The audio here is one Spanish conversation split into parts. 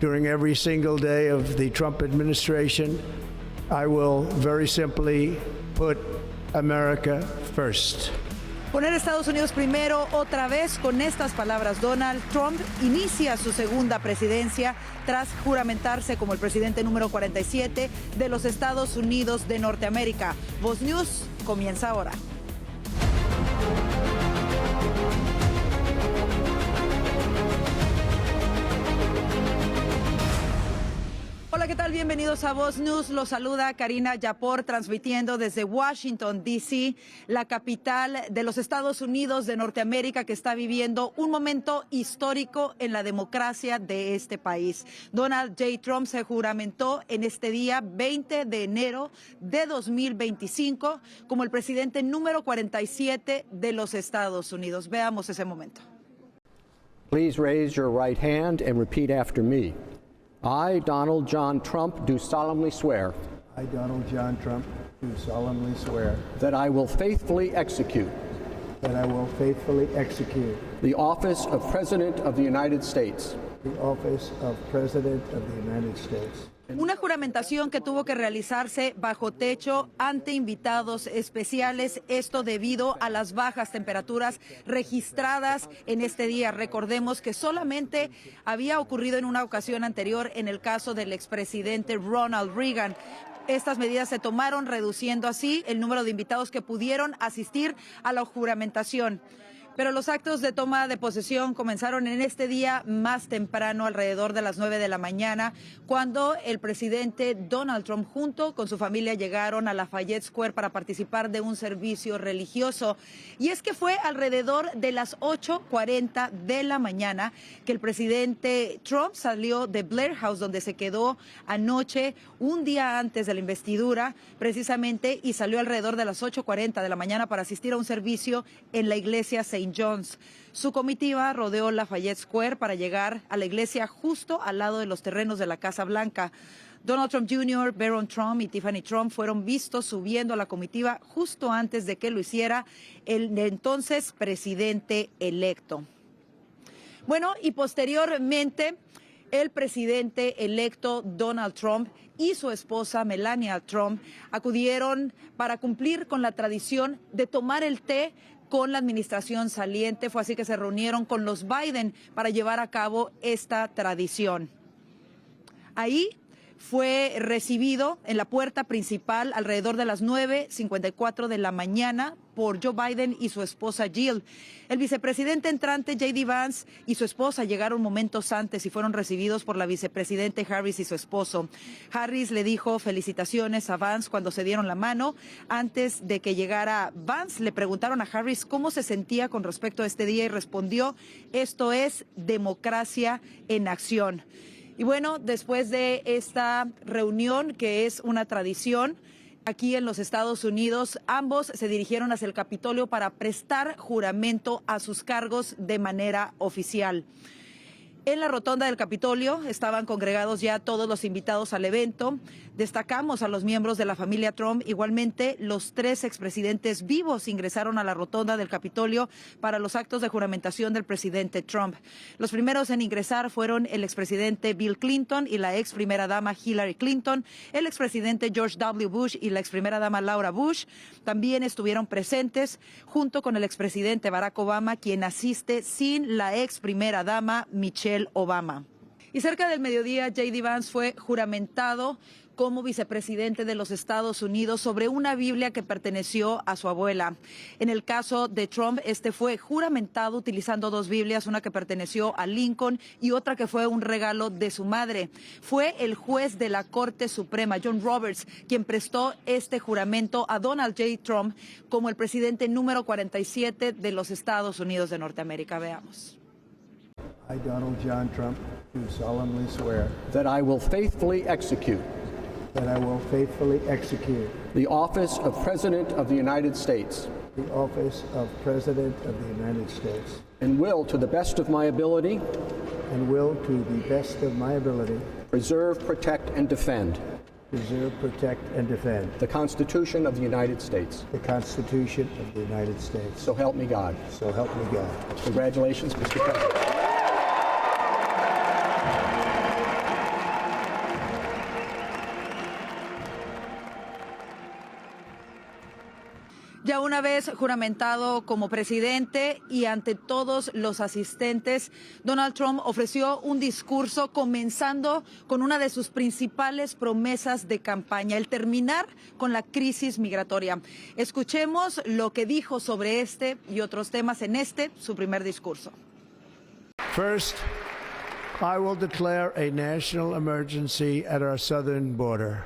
during every single day of the Trump administration, I will very simply put America first. Poner Estados Unidos primero otra vez. Con estas palabras, Donald Trump inicia su segunda presidencia tras juramentarse como el presidente número 47 de los Estados Unidos de Norteamérica. Voz News comienza ahora. Hola, ¿qué tal? Bienvenidos a Voz News. Los saluda Karina Yapor, transmitiendo desde Washington, D.C., la capital de los Estados Unidos de Norteamérica, que está viviendo un momento histórico en la democracia de este país. Donald J. Trump se juramentó en este día 20 de enero de 2025 como el presidente número 47 de los Estados Unidos. Veamos ese momento. Please raise your right hand and repeat after me. I, Donald John Trump, do solemnly swear. I, Donald John Trump, do solemnly swear that I will faithfully execute. That I will faithfully execute the office of President of the United States. The office of President of the United States. Una juramentación que tuvo que realizarse bajo techo ante invitados especiales, esto debido a las bajas temperaturas registradas en este día. Recordemos que solamente había ocurrido en una ocasión anterior en el caso del expresidente Ronald Reagan. Estas medidas se tomaron reduciendo así el número de invitados que pudieron asistir a la juramentación. Pero los actos de toma de posesión comenzaron en este día más temprano, alrededor de las 9 de la mañana, cuando el presidente Donald Trump junto con su familia llegaron a Lafayette Square para participar de un servicio religioso. Y es que fue alrededor de las 8:40 de la mañana que el presidente Trump salió de Blair House, donde se quedó anoche, un día antes de la investidura, precisamente, y salió alrededor de las 8:40 de la mañana para asistir a un servicio en la iglesia St. John's. Su comitiva rodeó Lafayette Square para llegar a la iglesia justo al lado de los terrenos de la Casa Blanca. Donald Trump Jr., Barron Trump y Tiffany Trump fueron vistos subiendo a la comitiva justo antes de que lo hiciera el entonces presidente electo. Bueno, y posteriormente, el presidente electo Donald Trump y su esposa Melania Trump acudieron para cumplir con la tradición de tomar el té con la administración saliente. Fue así que se reunieron con los Biden para llevar a cabo esta tradición. Ahí fue recibido en la puerta principal alrededor de las 9:54 de la mañana por Joe Biden y su esposa Jill. El vicepresidente entrante J.D. Vance y su esposa llegaron momentos antes y fueron recibidos por la vicepresidente Harris y su esposo. Harris le dijo felicitaciones a Vance cuando se dieron la mano. Antes de que llegara Vance, le preguntaron a Harris cómo se sentía con respecto a este día y respondió: esto es democracia en acción. Y bueno, después de esta reunión, que es una tradición aquí en los Estados Unidos, ambos se dirigieron hacia el Capitolio para prestar juramento a sus cargos de manera oficial. En la rotonda del Capitolio estaban congregados ya todos los invitados al evento. Destacamos a los miembros de la familia Trump. Igualmente, los 3 expresidentes vivos ingresaron a la rotonda del Capitolio para los actos de juramentación del presidente Trump. Los primeros en ingresar fueron el expresidente Bill Clinton y la ex primera dama Hillary Clinton, el expresidente George W. Bush y la ex primera dama Laura Bush. También estuvieron presentes junto con el expresidente Barack Obama, quien asiste sin la ex primera dama Michelle Obama. Y cerca del mediodía, J.D. Vance fue juramentado como vicepresidente de los Estados Unidos sobre una Biblia que perteneció a su abuela. En el caso de Trump, este fue juramentado utilizando 2 Biblias, una que perteneció a Lincoln y otra que fue un regalo de su madre. Fue el juez de la Corte Suprema, John Roberts, quien prestó este juramento a Donald J. Trump como el presidente número 47 de los Estados Unidos de Norteamérica. Veamos. I, Donald John Trump, do solemnly swear that I will faithfully execute that I will faithfully execute the office of President of the United States the office of President of the United States and will, to the best of my ability, preserve, protect, and defend the Constitution of the United States. The Constitution of the United States. So help me God. So help me God. Congratulations, Mr. President. Ya una vez juramentado como presidente y ante todos los asistentes, Donald Trump ofreció un discurso comenzando con una de sus principales promesas de campaña, el terminar con la crisis migratoria. Escuchemos lo que dijo sobre este y otros temas en su primer discurso. First, I will declare a national emergency at our southern border.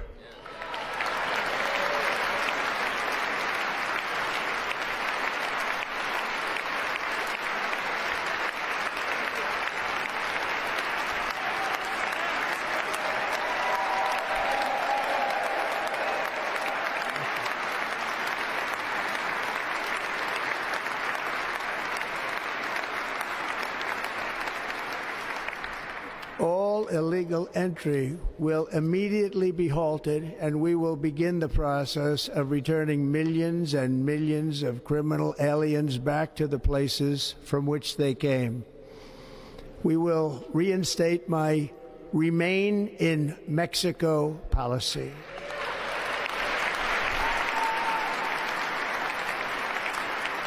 All illegal entry will immediately be halted, and we will begin the process of returning millions and millions of criminal aliens back to the places from which they came. We will reinstate my Remain in Mexico policy.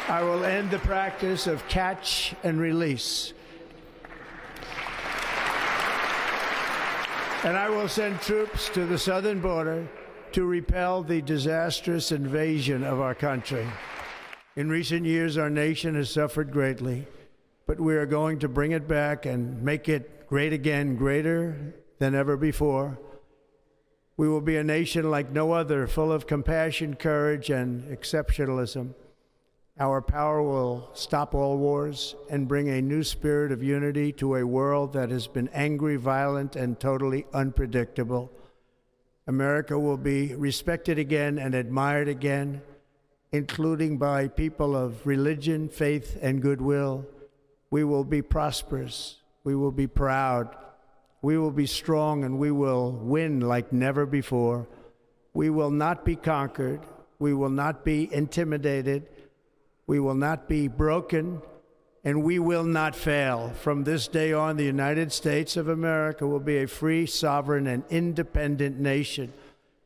I will end the practice of catch and release. And I will send troops to the southern border to repel the disastrous invasion of our country. In recent years, our nation has suffered greatly, but we are going to bring it back and make it great again, greater than ever before. We will be a nation like no other, full of compassion, courage, and exceptionalism. Our power will stop all wars and bring a new spirit of unity to a world that has been angry, violent, and totally unpredictable. America will be respected again and admired again, including by people of religion, faith, and goodwill. We will be prosperous. We will be proud. We will be strong, and we will win like never before. We will not be conquered. We will not be intimidated. We will not be broken, and we will not fail. From this day on, the United States of America will be a free, sovereign, and independent nation.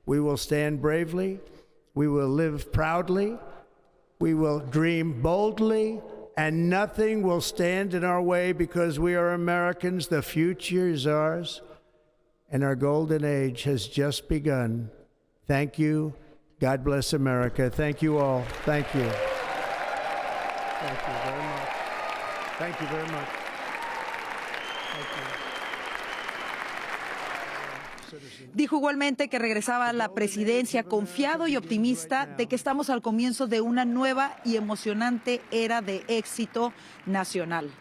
We will stand bravely. We will live proudly. We will dream boldly, and nothing will stand in our way because we are Americans. The future is ours, and our golden age has just begun. Thank you. God bless America. Thank you all. Thank you. Thank you very much. Thank you very much. Dijo igualmente que regresaba a la presidencia confiado y optimista de que estamos al comienzo de una nueva y emocionante era de éxito nacional.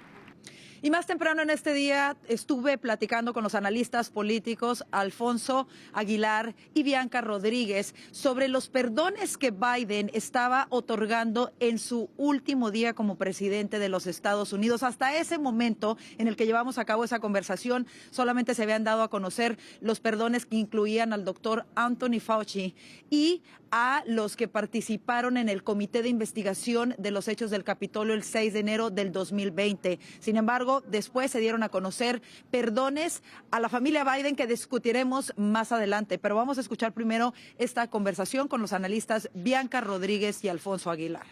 Y más temprano en este día estuve platicando con los analistas políticos Alfonso Aguilar y Bianca Rodríguez sobre los perdones que Biden estaba otorgando en su último día como presidente de los Estados Unidos. Hasta ese momento en el que llevamos a cabo esa conversación, solamente se habían dado a conocer los perdones que incluían al doctor Anthony Fauci y a los que participaron en el Comité de Investigación de los Hechos del Capitolio el 6 de enero del 2020. Sin embargo, después se dieron a conocer perdones a la familia Biden que discutiremos más adelante. Pero vamos a escuchar primero esta conversación con los analistas Bianca Rodríguez y Alfonso Aguilar.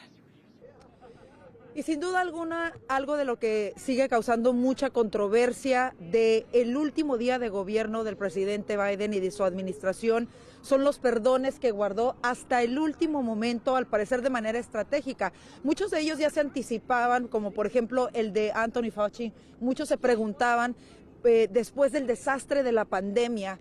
Y sin duda alguna, algo de lo que sigue causando mucha controversia del último día de gobierno del presidente Biden y de su administración son los perdones que guardó hasta el último momento, al parecer de manera estratégica. Muchos de ellos ya se anticipaban, como por ejemplo el de Anthony Fauci. Muchos se preguntaban, después del desastre de la pandemia,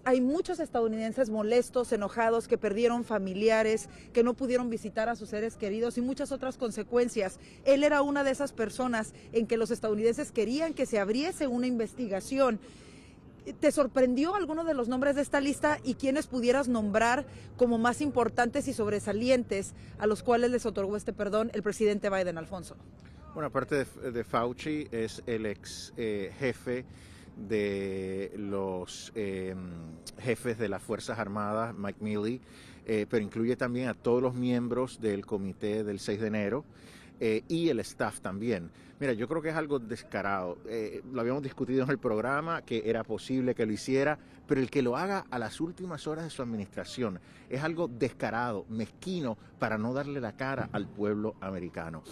hay muchos estadounidenses molestos, enojados, que perdieron familiares, que no pudieron visitar a sus seres queridos y muchas otras consecuencias. Él era una de esas personas en que los estadounidenses querían que se abriese una investigación. ¿Te sorprendió alguno de los nombres de esta lista y quiénes pudieras nombrar como más importantes y sobresalientes a los cuales les otorgó este perdón el presidente Biden, Alfonso? Bueno, aparte de Fauci, es el ex jefe de los jefes de las Fuerzas Armadas, Mike Milley, pero incluye también a todos los miembros del comité del 6 de enero y el staff también. Mira, yo creo que es algo descarado. Lo habíamos discutido en el programa, que era posible que lo hiciera, pero el que lo haga a las últimas horas de su administración es algo descarado, mezquino, para no darle la cara al pueblo americano.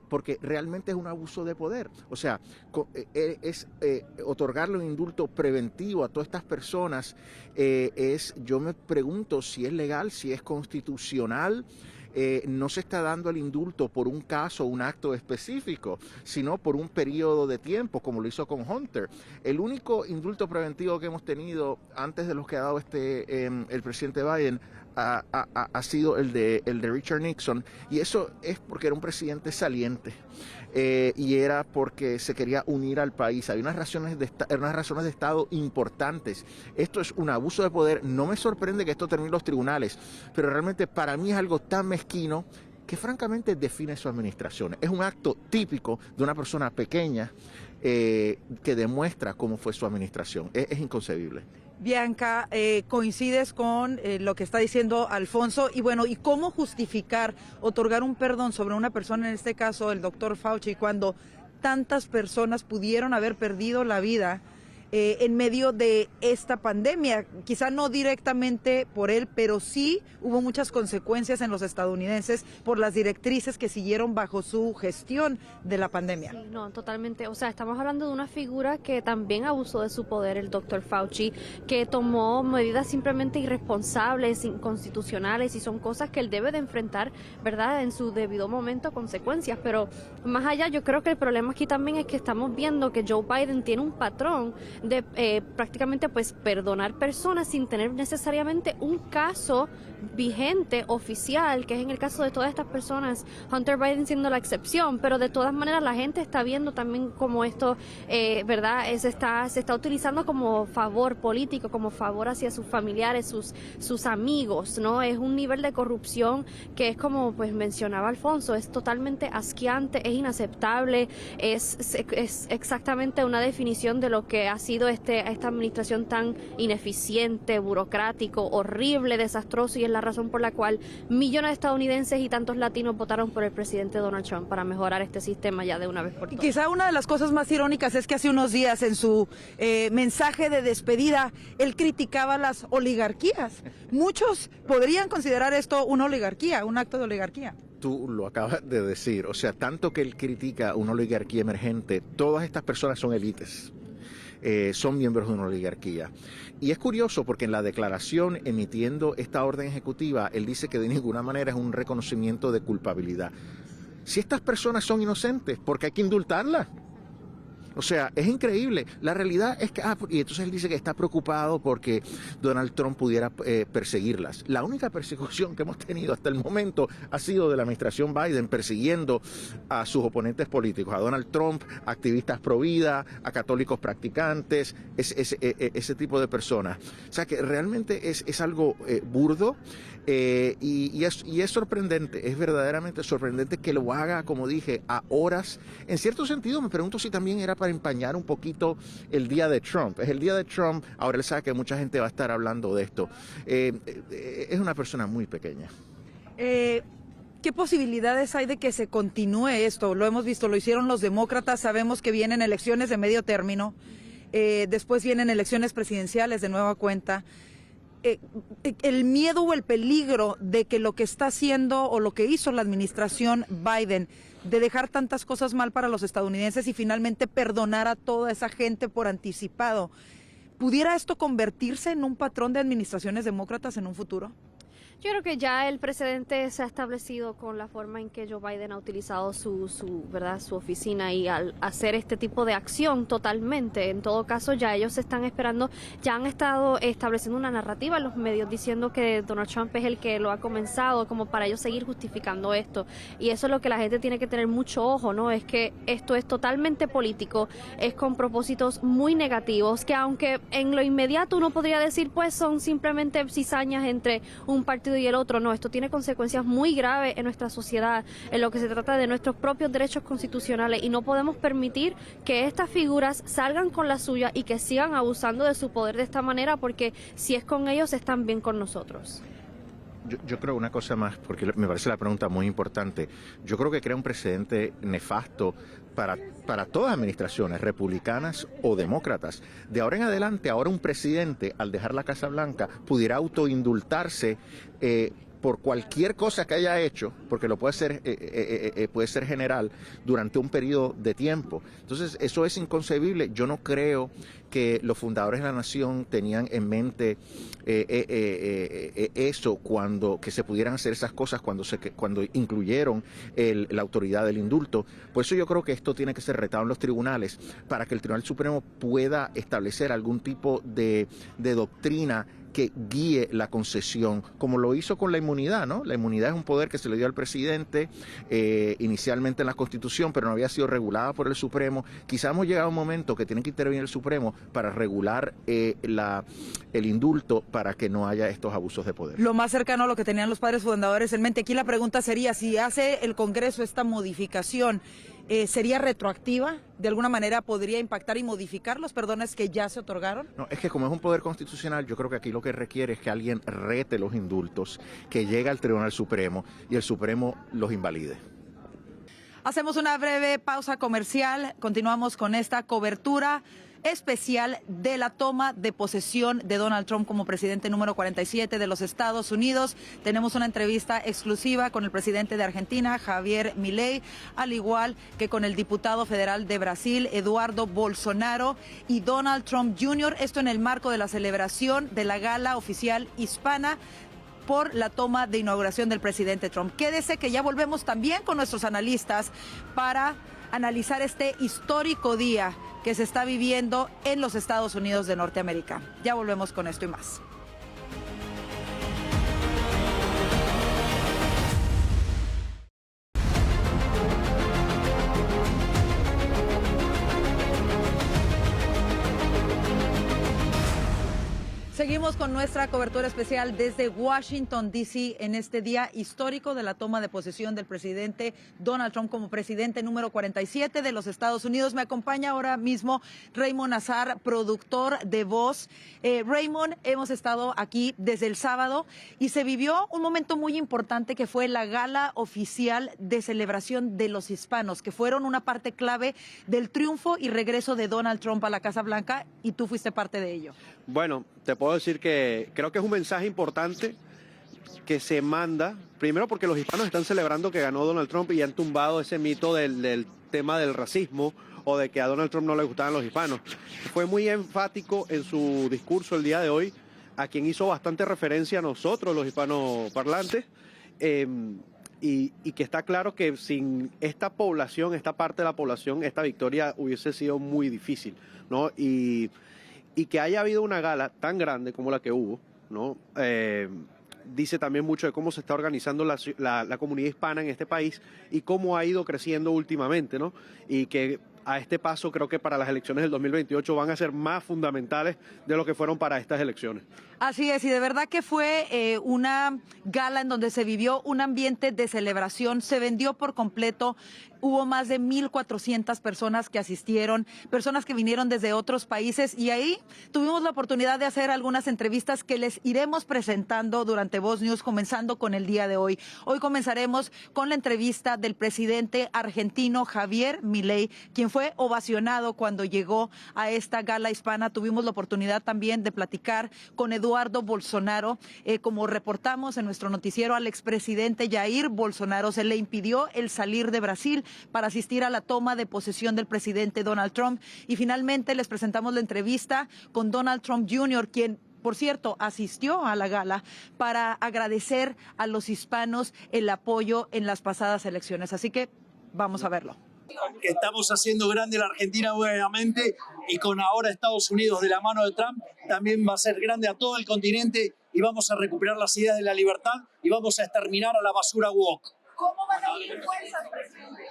Porque realmente es un abuso de poder. O sea, otorgarle un indulto preventivo a todas estas personas, yo me pregunto si es legal, si es constitucional. No se está dando el indulto por un caso, un acto específico, sino por un periodo de tiempo, como lo hizo con Hunter. El único indulto preventivo que hemos tenido antes de los que ha dado el presidente Biden ha sido el de Richard Nixon, y eso es porque era un presidente saliente. Y era porque se quería unir al país. Hay unas razones de Estado importantes. Esto es un abuso de poder. No me sorprende que esto termine en los tribunales, pero realmente para mí es algo tan mezquino que francamente define su administración. Es un acto típico de una persona pequeña que demuestra cómo fue su administración. Es inconcebible. Bianca, coincides con lo que está diciendo Alfonso, y bueno, ¿y cómo justificar otorgar un perdón sobre una persona, en este caso el doctor Fauci, cuando tantas personas pudieron haber perdido la vida en medio de esta pandemia? Quizá no directamente por él, pero sí hubo muchas consecuencias en los estadounidenses por las directrices que siguieron bajo su gestión de la pandemia. Sí, no, totalmente. O sea, estamos hablando de una figura que también abusó de su poder, el doctor Fauci, que tomó medidas simplemente irresponsables, inconstitucionales, y son cosas que él debe de enfrentar, ¿verdad?, en su debido momento, consecuencias. Pero más allá, yo creo que el problema aquí también es que estamos viendo que Joe Biden tiene un patrón de prácticamente pues perdonar personas sin tener necesariamente un caso vigente, oficial, que es en el caso de todas estas personas, Hunter Biden siendo la excepción, pero de todas maneras la gente está viendo también como esto, ¿verdad?, se está utilizando como favor político, como favor hacia sus familiares, sus amigos, ¿no? Es un nivel de corrupción que es, como pues mencionaba Alfonso, es totalmente asqueante, es inaceptable, es exactamente una definición de lo que ha sido esta administración tan ineficiente, burocrático, horrible, desastroso, y es la razón por la cual millones de estadounidenses y tantos latinos votaron por el presidente Donald Trump para mejorar este sistema ya de una vez por todas. Y quizá una de las cosas más irónicas es que hace unos días en su mensaje de despedida él criticaba las oligarquías. Muchos podrían considerar esto una oligarquía, un acto de oligarquía. Tú lo acabas de decir, o sea, tanto que él critica una oligarquía emergente, todas estas personas son élites. Son miembros de una oligarquía. Y es curioso porque en la declaración emitiendo esta orden ejecutiva, él dice que de ninguna manera es un reconocimiento de culpabilidad. Si estas personas son inocentes, ¿por qué hay que indultarlas? O sea, es increíble. La realidad es que, y entonces él dice que está preocupado porque Donald Trump pudiera perseguirlas. La única persecución que hemos tenido hasta el momento ha sido de la administración Biden persiguiendo a sus oponentes políticos, a Donald Trump, a activistas pro vida, a católicos practicantes, ese tipo de personas. O sea que realmente es algo burdo y es sorprendente, es verdaderamente sorprendente que lo haga, como dije, a horas. En cierto sentido me pregunto si también era para empañar un poquito el día de Trump. Es el día de Trump, ahora él sabe que mucha gente va a estar hablando de esto. Es una persona muy pequeña. ¿Qué posibilidades hay de que se continúe esto? Lo hemos visto, lo hicieron los demócratas, sabemos que vienen elecciones de medio término, después vienen elecciones presidenciales de nueva cuenta. El miedo o el peligro de que lo que está haciendo o lo que hizo la administración Biden de dejar tantas cosas mal para los estadounidenses y finalmente perdonar a toda esa gente por anticipado, ¿pudiera esto convertirse en un patrón de administraciones demócratas en un futuro? Yo creo que ya el precedente se ha establecido con la forma en que Joe Biden ha utilizado su oficina, y al hacer este tipo de acción totalmente. En todo caso, ya ellos están esperando, ya han estado estableciendo una narrativa en los medios diciendo que Donald Trump es el que lo ha comenzado, como para ellos seguir justificando esto. Y eso es lo que la gente tiene que tener mucho ojo, ¿no? Es que esto es totalmente político, es con propósitos muy negativos, que aunque en lo inmediato uno podría decir, pues son simplemente cizañas entre un partido y el otro, no, esto tiene consecuencias muy graves en nuestra sociedad, en lo que se trata de nuestros propios derechos constitucionales, y no podemos permitir que estas figuras salgan con la suya y que sigan abusando de su poder de esta manera, porque si es con ellos, están bien con nosotros. Yo creo una cosa más, porque me parece la pregunta muy importante. Yo creo que crea un precedente nefasto para todas las administraciones, republicanas o demócratas. De ahora en adelante, ahora un presidente, al dejar la Casa Blanca, pudiera autoindultarse por cualquier cosa que haya hecho, porque lo puede ser general durante un periodo de tiempo. Entonces, eso es inconcebible. Yo no creo que los fundadores de la nación tenían en mente eso que se pudieran hacer esas cosas cuando incluyeron la autoridad del indulto. Por eso yo creo que esto tiene que ser retado en los tribunales para que el Tribunal Supremo pueda establecer algún tipo de doctrina que guíe la concesión, como lo hizo con la inmunidad, ¿no? La inmunidad es un poder que se le dio al presidente inicialmente en la Constitución, pero no había sido regulada por el Supremo. Quizás hemos llegado a un momento que tiene que intervenir el Supremo para regular el indulto para que no haya estos abusos de poder. Lo más cercano a lo que tenían los padres fundadores en mente. Aquí la pregunta sería, si hace el Congreso esta modificación, ¿sería retroactiva? ¿De alguna manera podría impactar y modificar los perdones que ya se otorgaron? No, es que como es un poder constitucional, yo creo que aquí lo que requiere es que alguien rete los indultos, que llegue al Tribunal Supremo y el Supremo los invalide. Hacemos una breve pausa comercial, continuamos con esta cobertura especial de la toma de posesión de Donald Trump como presidente número 47 de los Estados Unidos. Tenemos una entrevista exclusiva con el presidente de Argentina, Javier Milei, al igual que con el diputado federal de Brasil, Eduardo Bolsonaro, y Donald Trump Jr. Esto en el marco de la celebración de la gala oficial hispana por la toma de inauguración del presidente Trump. Quédese que ya volvemos también con nuestros analistas para analizar este histórico día que se está viviendo en los Estados Unidos de Norteamérica. Ya volvemos con esto y más. Seguimos con nuestra cobertura especial desde Washington, D.C. en este día histórico de la toma de posesión del presidente Donald Trump como presidente número 47 de los Estados Unidos. Me acompaña ahora mismo Raymond Azar, productor de Voz. Raymond, hemos estado aquí desde el sábado y se vivió un momento muy importante que fue la gala oficial de celebración de los hispanos, que fueron una parte clave del triunfo y regreso de Donald Trump a la Casa Blanca, y tú fuiste parte de ello. Bueno, te puedo decir que creo que es un mensaje importante que se manda, primero porque los hispanos están celebrando que ganó Donald Trump y han tumbado ese mito del tema del racismo o de que a Donald Trump no le gustaban los hispanos. Fue muy enfático en su discurso el día de hoy, a quien hizo bastante referencia a nosotros, los hispanoparlantes, y que está claro que sin esta población, esta parte de la población, esta victoria hubiese sido muy difícil, ¿no? Y que haya habido una gala tan grande como la que hubo, ¿no? Dice también mucho de cómo se está organizando la comunidad hispana en este país y cómo ha ido creciendo últimamente, ¿no? Y que a este paso creo que para las elecciones del 2028 van a ser más fundamentales de lo que fueron para estas elecciones. Así es, y de verdad que fue una gala en donde se vivió un ambiente de celebración, se vendió por completo. Hubo más de 1,400 personas que asistieron, personas que vinieron desde otros países, y ahí tuvimos la oportunidad de hacer algunas entrevistas que les iremos presentando durante Voz News, comenzando con el día de hoy. Hoy comenzaremos con la entrevista del presidente argentino Javier Milei, quien fue ovacionado cuando llegó a esta gala hispana. Tuvimos la oportunidad también de platicar con Eduardo Bolsonaro. Como reportamos en nuestro noticiero, al expresidente Jair Bolsonaro se le impidió el salir de Brasil para asistir a la toma de posesión del presidente Donald Trump. Y finalmente les presentamos la entrevista con Donald Trump Jr., quien, por cierto, asistió a la gala para agradecer a los hispanos el apoyo en las pasadas elecciones. Así que vamos a verlo. Estamos haciendo grande la Argentina nuevamente, y con ahora Estados Unidos de la mano de Trump también va a ser grande a todo el continente, y vamos a recuperar las ideas de la libertad y vamos a exterminar a la basura woke. ¿Cómo van a unir fuerzas, presidente?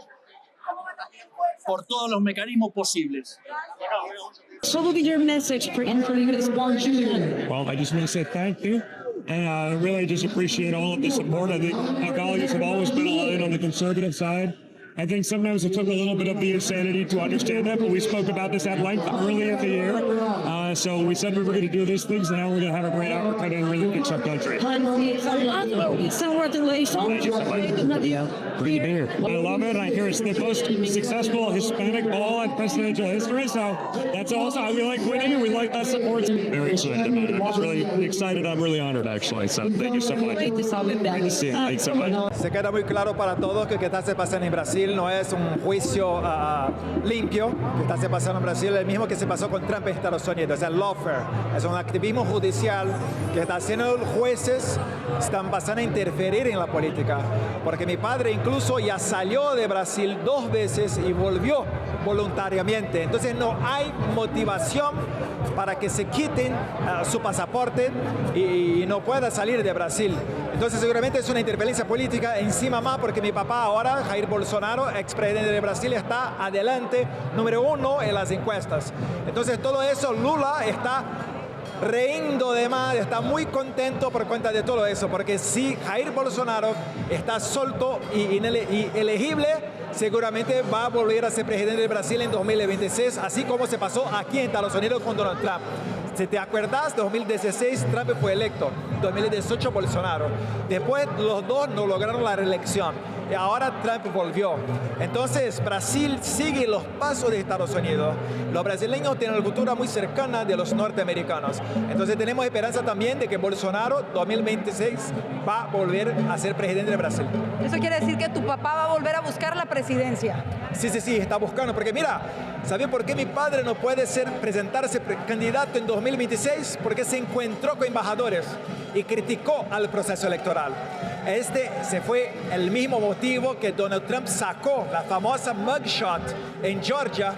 ¿Cómo van a unir fuerzas? Por todos los mecanismos posibles. So what will be your message for President Trump? Well, I just want to say thank you. And I really just appreciate all of the support. I think my colleagues have always been aligned on the conservative side. I think sometimes it took a little bit of the insanity to understand that, but we spoke about this at length early in the year. So we said we were going to do these things, and now we're going to have a great opportunity to really fix our country. I love it. I hear it's the most successful Hispanic ball in presidential history. So that's awesome. We like winning, and we like that support. Very excited about it. I'm just really excited. I'm really honored, actually. So thank you so much. Thanks so much. Se queda muy claro para todos que lo que está pasando en Brasil no es un juicio limpio, que está pasando en Brasil el mismo que se pasó con Trump en Estados Unidos, es el lawfare, es un activismo judicial que está haciendo los jueces, están pasando a interferir en la política, porque mi padre incluso ya salió de Brasil 2 veces y volvió voluntariamente, entonces no hay motivación para que se quiten su pasaporte y no pueda salir de Brasil. Entonces seguramente es una interferencia política, encima más porque mi papá ahora, Jair Bolsonaro, expresidente de Brasil, está adelante, número 1 en las encuestas. Entonces todo eso, Lula está riendo de más, está muy contento por cuenta de todo eso, porque si Jair Bolsonaro está suelto y elegible, seguramente va a volver a ser presidente de Brasil en 2026, así como se pasó aquí en Estados Unidos con Donald Trump. Si te acuerdas, 2016 Trump fue electo, 2018 Bolsonaro. Después los dos no lograron la reelección y ahora Trump volvió. Entonces Brasil sigue los pasos de Estados Unidos. Los brasileños tienen una cultura muy cercana de los norteamericanos. Entonces tenemos esperanza también de que Bolsonaro 2026 va a volver a ser presidente de Brasil. ¿Eso quiere decir que tu papá va a volver a buscar la presidencia? Sí, está buscando. Porque mira, ¿sabes por qué mi padre no puede presentarse candidato en 2026? Porque se encontró con embajadores y criticó al proceso electoral. Se fue el mismo motivo que Donald Trump sacó la famosa mugshot en Georgia.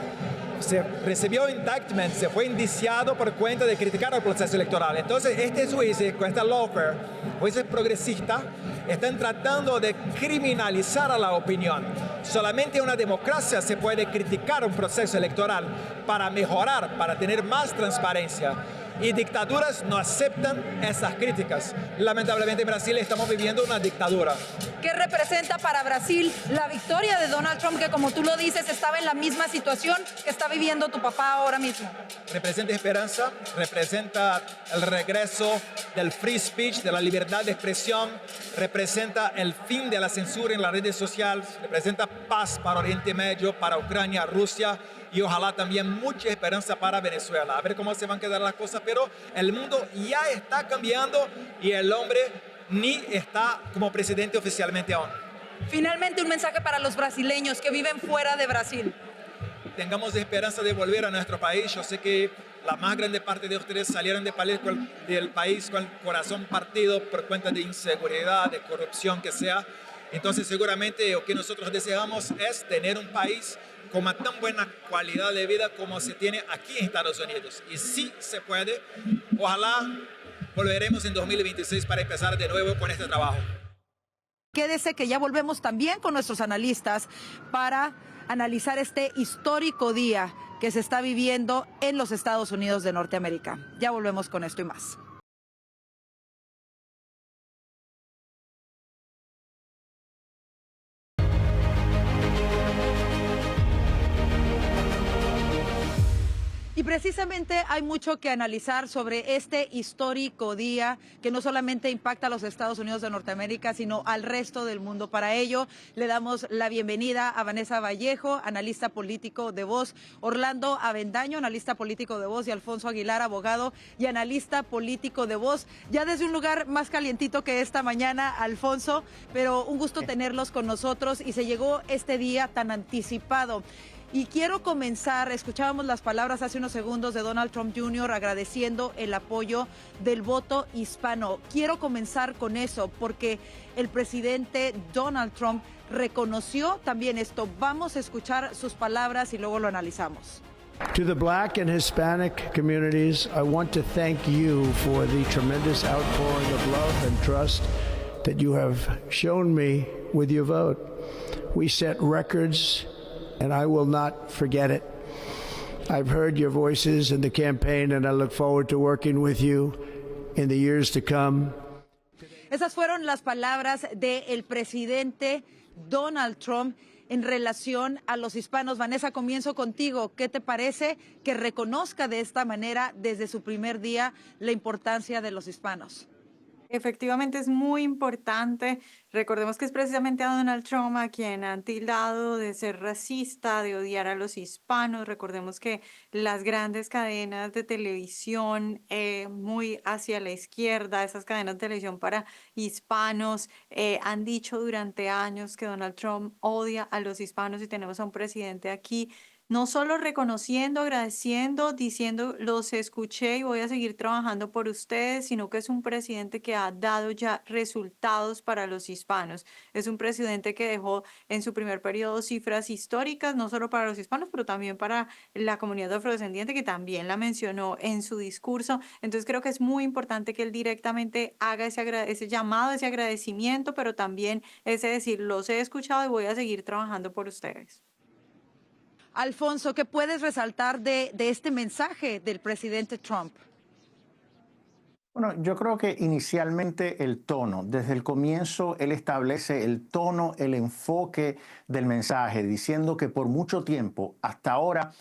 Se recibió indictment, se fue indiciado por cuenta de criticar el proceso electoral. Entonces, jueces, con esta lawfare, jueces progresistas, están tratando de criminalizar a la opinión. Solamente en una democracia se puede criticar un proceso electoral para mejorar, para tener más transparencia. Y dictaduras no aceptan esas críticas. Lamentablemente en Brasil estamos viviendo una dictadura. ¿Qué representa para Brasil la victoria de Donald Trump, que como tú lo dices, estaba en la misma situación que está viviendo tu papá ahora mismo? Representa esperanza, representa el regreso del free speech, de la libertad de expresión, representa el fin de la censura en las redes sociales, representa paz para Oriente Medio, para Ucrania, Rusia, y ojalá también mucha esperanza para Venezuela. A ver cómo se van a quedar las cosas, pero el mundo ya está cambiando y el hombre ni está como presidente oficialmente aún. Finalmente, un mensaje para los brasileños que viven fuera de Brasil. Tengamos esperanza de volver a nuestro país. Yo sé que la más grande parte de ustedes salieron del país con el corazón partido por cuenta de inseguridad, de corrupción, que sea. Entonces seguramente lo que nosotros deseamos es tener un país con una tan buena calidad de vida como se tiene aquí en Estados Unidos. Y sí se puede. Ojalá volveremos en 2026 para empezar de nuevo con este trabajo. Quédese que ya volvemos también con nuestros analistas para analizar este histórico día que se está viviendo en los Estados Unidos de Norteamérica. Ya volvemos con esto y más. Y precisamente hay mucho que analizar sobre este histórico día que no solamente impacta a los Estados Unidos de Norteamérica, sino al resto del mundo. Para ello, le damos la bienvenida a Vanessa Vallejo, analista político de Voz, Orlando Avendaño, analista político de Voz, y Alfonso Aguilar, abogado y analista político de Voz. Ya desde un lugar más calientito que esta mañana, Alfonso, pero un gusto tenerlos con nosotros y se llegó este día tan anticipado. Y quiero comenzar, escuchábamos las palabras hace unos segundos de Donald Trump Jr. agradeciendo el apoyo del voto hispano. Quiero comenzar con eso porque el presidente Donald Trump reconoció también esto. Vamos a escuchar sus palabras y luego lo analizamos. To the Black and Hispanic communities, I want to thank you for the tremendous outpouring of love and trust that you have shown me with your vote. We set records, and I will not forget it. I've heard your voices in the campaign, and I look forward to working with you in the years to come. Esas fueron las palabras del presidente Donald Trump en relación a los hispanos. Vanessa, comienzo contigo. ¿Qué te parece que reconozca de esta manera desde su primer día la importancia de los hispanos? Efectivamente es muy importante. Recordemos que es precisamente a Donald Trump a quien han tildado de ser racista, de odiar a los hispanos. Recordemos que las grandes cadenas de televisión muy hacia la izquierda, esas cadenas de televisión para hispanos, han dicho durante años que Donald Trump odia a los hispanos y tenemos a un presidente aquí no solo reconociendo, agradeciendo, diciendo, los escuché y voy a seguir trabajando por ustedes, sino que es un presidente que ha dado ya resultados para los hispanos. Es un presidente que dejó en su primer periodo cifras históricas, no solo para los hispanos, pero también para la comunidad afrodescendiente, que también la mencionó en su discurso. Entonces creo que es muy importante que él directamente haga ese llamado, ese agradecimiento, pero también ese decir, los he escuchado y voy a seguir trabajando por ustedes. Alfonso, ¿qué puedes resaltar de este mensaje del presidente Trump? Bueno, yo creo que inicialmente el tono, desde el comienzo él establece el tono, el enfoque del mensaje, diciendo que por mucho tiempo, hasta ahora,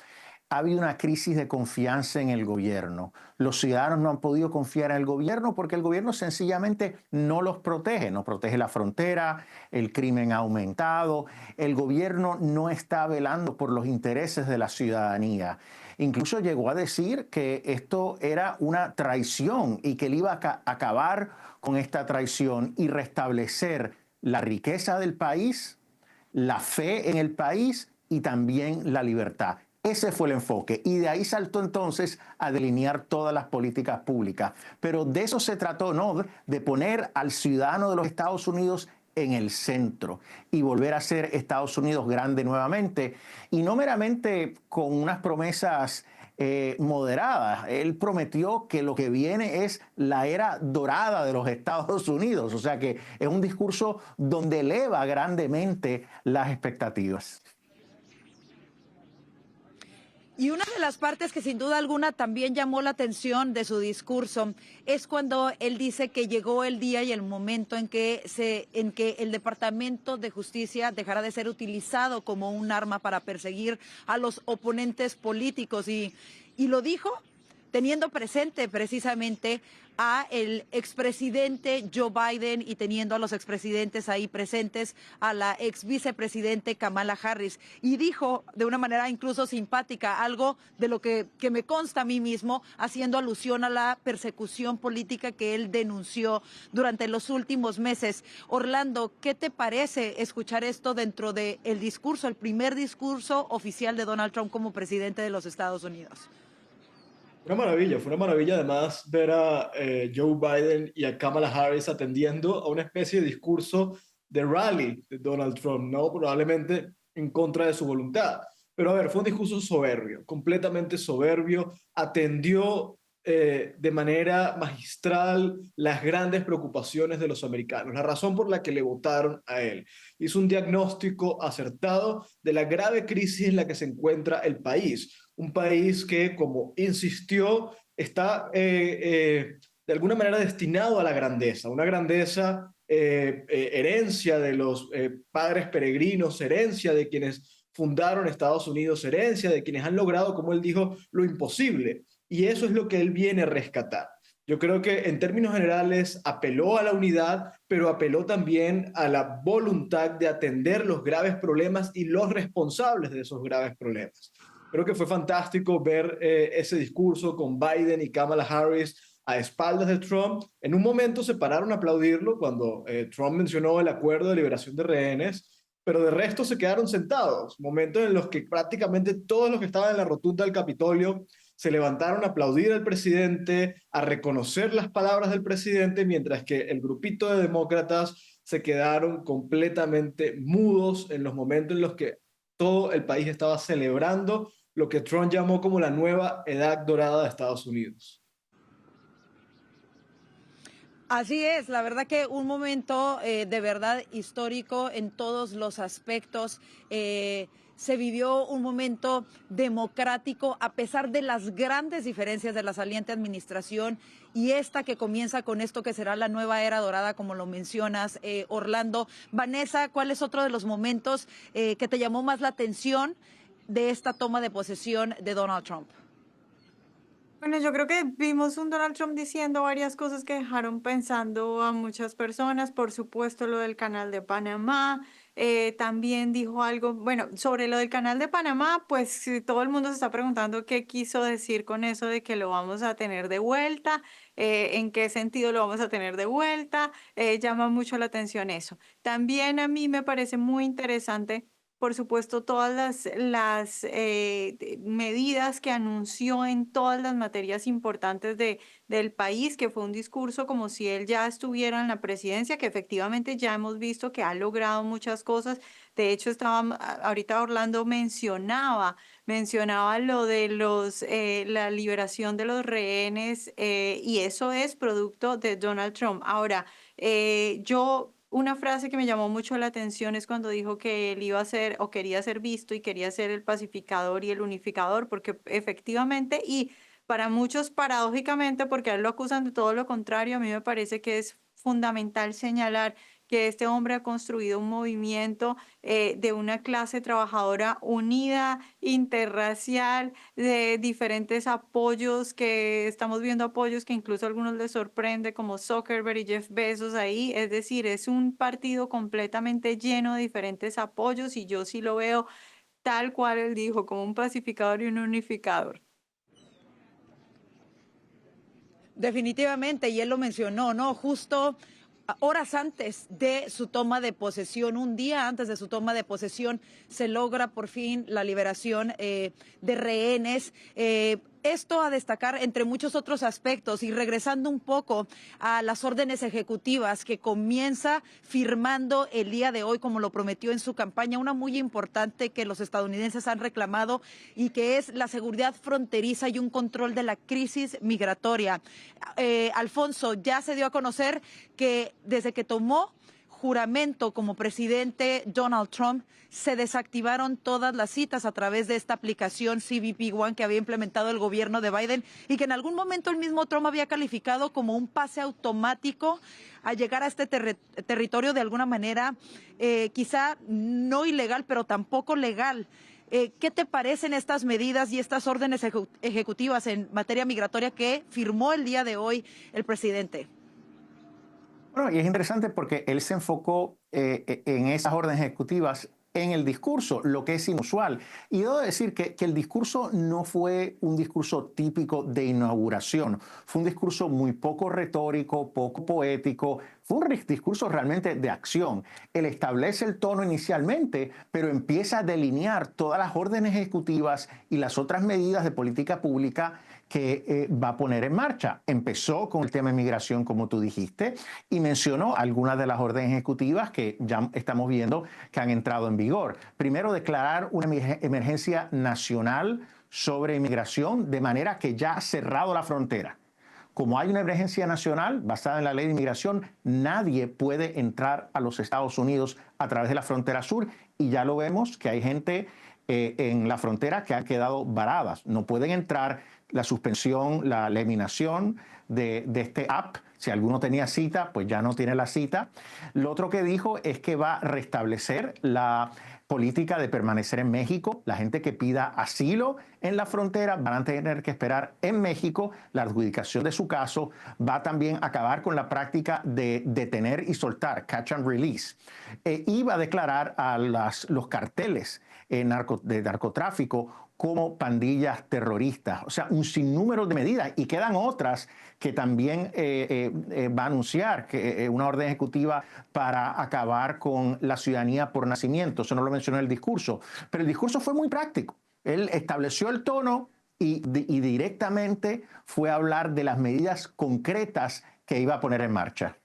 ha habido una crisis de confianza en el gobierno. Los ciudadanos no han podido confiar en el gobierno porque el gobierno sencillamente no los protege. No protege la frontera, el crimen ha aumentado, el gobierno no está velando por los intereses de la ciudadanía. Incluso llegó a decir que esto era una traición y que él iba a acabar con esta traición y restablecer la riqueza del país, la fe en el país y también la libertad. Ese fue el enfoque y de ahí saltó entonces a delinear todas las políticas públicas. Pero de eso se trató, ¿no? De poner al ciudadano de los Estados Unidos en el centro y volver a ser Estados Unidos grande nuevamente. Y no meramente con unas promesas moderadas. Él prometió que lo que viene es la era dorada de los Estados Unidos. O sea que es un discurso donde eleva grandemente las expectativas. Y una de las partes que sin duda alguna también llamó la atención de su discurso es cuando él dice que llegó el día y el momento en que el Departamento de Justicia dejará de ser utilizado como un arma para perseguir a los oponentes políticos. Y lo dijo teniendo presente precisamente a el expresidente Joe Biden y teniendo a los expresidentes ahí presentes, a la ex vicepresidente Kamala Harris. Y dijo de una manera incluso simpática algo de lo que me consta a mí mismo, haciendo alusión a la persecución política que él denunció durante los últimos meses. Orlando, ¿qué te parece escuchar esto dentro del discurso, el primer discurso oficial de Donald Trump como presidente de los Estados Unidos? Fue una maravilla además ver a Joe Biden y a Kamala Harris atendiendo a una especie de discurso de rally de Donald Trump, ¿no? Probablemente en contra de su voluntad. Pero a ver, fue un discurso soberbio, completamente soberbio, atendió de manera magistral las grandes preocupaciones de los americanos, la razón por la que le votaron a él. Hizo un diagnóstico acertado de la grave crisis en la que se encuentra el país. Un país que, como insistió, está de alguna manera destinado a la grandeza, una grandeza herencia de los padres peregrinos, herencia de quienes fundaron Estados Unidos, herencia de quienes han logrado, como él dijo, lo imposible. Y eso es lo que él viene a rescatar. Yo creo que en términos generales apeló a la unidad, pero apeló también a la voluntad de atender los graves problemas y los responsables de esos graves problemas. Creo que fue fantástico ver ese discurso con Biden y Kamala Harris a espaldas de Trump. En un momento se pararon a aplaudirlo cuando Trump mencionó el acuerdo de liberación de rehenes, pero de resto se quedaron sentados. Momentos en los que prácticamente todos los que estaban en la rotunda del Capitolio se levantaron a aplaudir al presidente, a reconocer las palabras del presidente, mientras que el grupito de demócratas se quedaron completamente mudos en los momentos en los que todo el país estaba celebrando lo que Trump llamó como la nueva edad dorada de Estados Unidos. Así es, la verdad que un momento de verdad histórico en todos los aspectos. Se vivió un momento democrático a pesar de las grandes diferencias de la saliente administración y esta que comienza con esto que será la nueva era dorada, como lo mencionas, Orlando. Vanessa, ¿cuál es otro de los momentos que te llamó más la atención de esta toma de posesión de Donald Trump? Bueno, yo creo que vimos un Donald Trump diciendo varias cosas que dejaron pensando a muchas personas. Por supuesto, lo del canal de Panamá. También dijo algo, bueno, sobre lo del canal de Panamá, pues sí, todo el mundo se está preguntando qué quiso decir con eso de que lo vamos a tener de vuelta, en qué sentido lo vamos a tener de vuelta. Llama mucho la atención eso. También a mí me parece muy interesante, por supuesto, todas las medidas que anunció en todas las materias importantes del país, que fue un discurso como si él ya estuviera en la presidencia, que efectivamente ya hemos visto que ha logrado muchas cosas. De hecho, ahorita Orlando mencionaba lo de la liberación de los rehenes, y eso es producto de Donald Trump. Ahora, una frase que me llamó mucho la atención es cuando dijo que él iba a ser o quería ser visto y quería ser el pacificador y el unificador, porque efectivamente, y para muchos paradójicamente, porque a él lo acusan de todo lo contrario, a mí me parece que es fundamental señalar que este hombre ha construido un movimiento de una clase trabajadora unida, interracial, de diferentes apoyos, que estamos viendo apoyos que incluso a algunos les sorprende, como Zuckerberg y Jeff Bezos ahí. Es decir, es un partido completamente lleno de diferentes apoyos y yo sí lo veo tal cual él dijo, como un pacificador y un unificador. Definitivamente, y él lo mencionó, ¿no? Justo horas antes de su toma de posesión, un día antes de su toma de posesión, se logra por fin la liberación de rehenes. Esto a destacar entre muchos otros aspectos, y regresando un poco a las órdenes ejecutivas que comienza firmando el día de hoy, como lo prometió en su campaña, una muy importante que los estadounidenses han reclamado y que es la seguridad fronteriza y un control de la crisis migratoria. Alfonso, ya se dio a conocer que desde que tomó juramento como presidente Donald Trump, se desactivaron todas las citas a través de esta aplicación CBP One que había implementado el gobierno de Biden y que en algún momento el mismo Trump había calificado como un pase automático a llegar a este territorio de alguna manera, quizá no ilegal, pero tampoco legal. ¿Qué te parecen estas medidas y estas órdenes ejecutivas en materia migratoria que firmó el día de hoy el presidente? Bueno, y es interesante porque él se enfocó en esas órdenes ejecutivas en el discurso, lo que es inusual. Y debo decir que el discurso no fue un discurso típico de inauguración. Fue un discurso muy poco retórico, poco poético. Fue un discurso realmente de acción. Él establece el tono inicialmente, pero empieza a delinear todas las órdenes ejecutivas y las otras medidas de política pública que va a poner en marcha. Empezó con el tema de migración, como tú dijiste, y mencionó algunas de las órdenes ejecutivas que ya estamos viendo que han entrado en vigor. Primero, declarar una emergencia nacional sobre inmigración, de manera que ya ha cerrado la frontera. Como hay una emergencia nacional basada en la ley de inmigración, nadie puede entrar a los Estados Unidos a través de la frontera sur, y ya lo vemos que hay gente en la frontera que han quedado varadas. No pueden entrar. La suspensión, la eliminación de este app. Si alguno tenía cita, pues ya no tiene la cita. Lo otro que dijo es que va a restablecer la política de permanecer en México. La gente que pida asilo en la frontera van a tener que esperar en México la adjudicación de su caso. Va a también acabar con la práctica de detener y soltar, catch and release. Y va a declarar a los carteles de narcotráfico como pandillas terroristas. O sea, un sinnúmero de medidas, y quedan otras que también va a anunciar, que una orden ejecutiva para acabar con la ciudadanía por nacimiento. Eso no lo mencionó en el discurso, pero el discurso fue muy práctico. Él estableció el tono y directamente fue a hablar de las medidas concretas que iba a poner en marcha.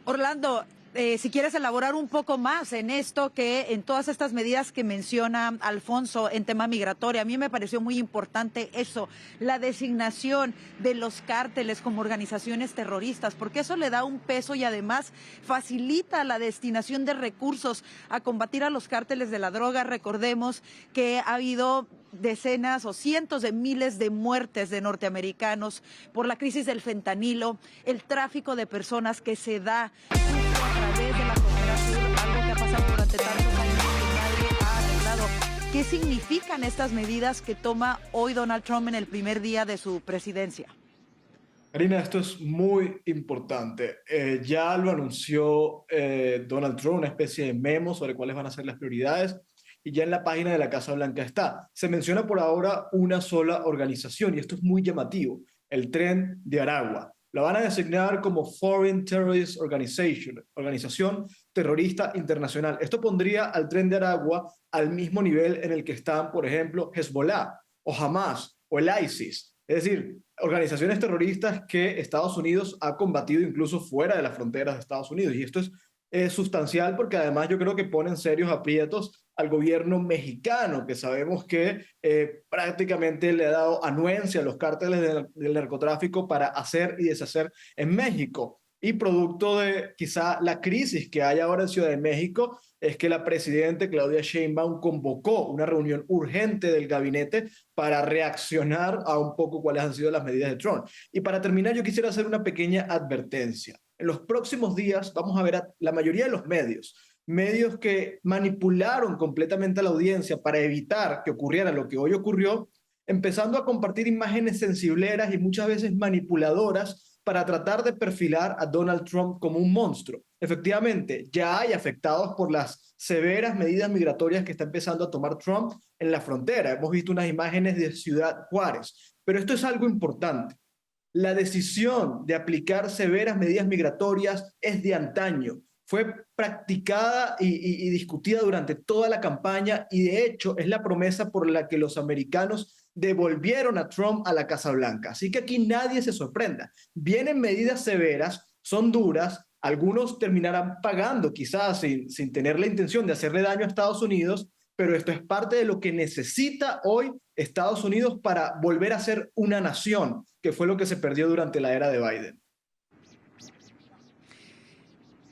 Orlando, si quieres elaborar un poco más en esto, que en todas estas medidas que menciona Alfonso en tema migratorio, a mí me pareció muy importante eso, la designación de los cárteles como organizaciones terroristas, porque eso le da un peso y además facilita la destinación de recursos a combatir a los cárteles de la droga. Recordemos que ha habido decenas o cientos de miles de muertes de norteamericanos por la crisis del fentanilo, el tráfico de personas que se da a través de la frontera sur, algo que ha pasado durante tantos años y nadie ha arreglado. ¿Qué significan estas medidas que toma hoy Donald Trump en el primer día de su presidencia? Karina, esto es muy importante. Ya lo anunció Donald Trump, una especie de memo sobre cuáles van a ser las prioridades, y ya en la página de la Casa Blanca está. Se menciona por ahora una sola organización, y esto es muy llamativo, el Tren de Aragua. La van a designar como Foreign Terrorist Organization, Organización Terrorista Internacional. Esto pondría al Tren de Aragua al mismo nivel en el que están, por ejemplo, Hezbollah, o Hamas, o el ISIS. Es decir, organizaciones terroristas que Estados Unidos ha combatido incluso fuera de las fronteras de Estados Unidos. Y esto es sustancial porque además yo creo que pone en serios aprietos al gobierno mexicano, que sabemos que prácticamente le ha dado anuencia a los cárteles del narcotráfico para hacer y deshacer en México. Y producto de quizá la crisis que hay ahora en Ciudad de México, es que la presidenta Claudia Sheinbaum convocó una reunión urgente del gabinete para reaccionar a un poco cuáles han sido las medidas de Trump. Y para terminar, yo quisiera hacer una pequeña advertencia. En los próximos días vamos a ver a la mayoría de los medios que manipularon completamente a la audiencia para evitar que ocurriera lo que hoy ocurrió, empezando a compartir imágenes sensibleras y muchas veces manipuladoras para tratar de perfilar a Donald Trump como un monstruo. Efectivamente, ya hay afectados por las severas medidas migratorias que está empezando a tomar Trump en la frontera. Hemos visto unas imágenes de Ciudad Juárez, pero esto es algo importante. La decisión de aplicar severas medidas migratorias es de antaño. Fue practicada y discutida durante toda la campaña y de hecho es la promesa por la que los americanos devolvieron a Trump a la Casa Blanca. Así que aquí nadie se sorprenda. Vienen medidas severas, son duras, algunos terminarán pagando quizás sin tener la intención de hacerle daño a Estados Unidos, pero esto es parte de lo que necesita hoy Estados Unidos para volver a ser una nación, que fue lo que se perdió durante la era de Biden.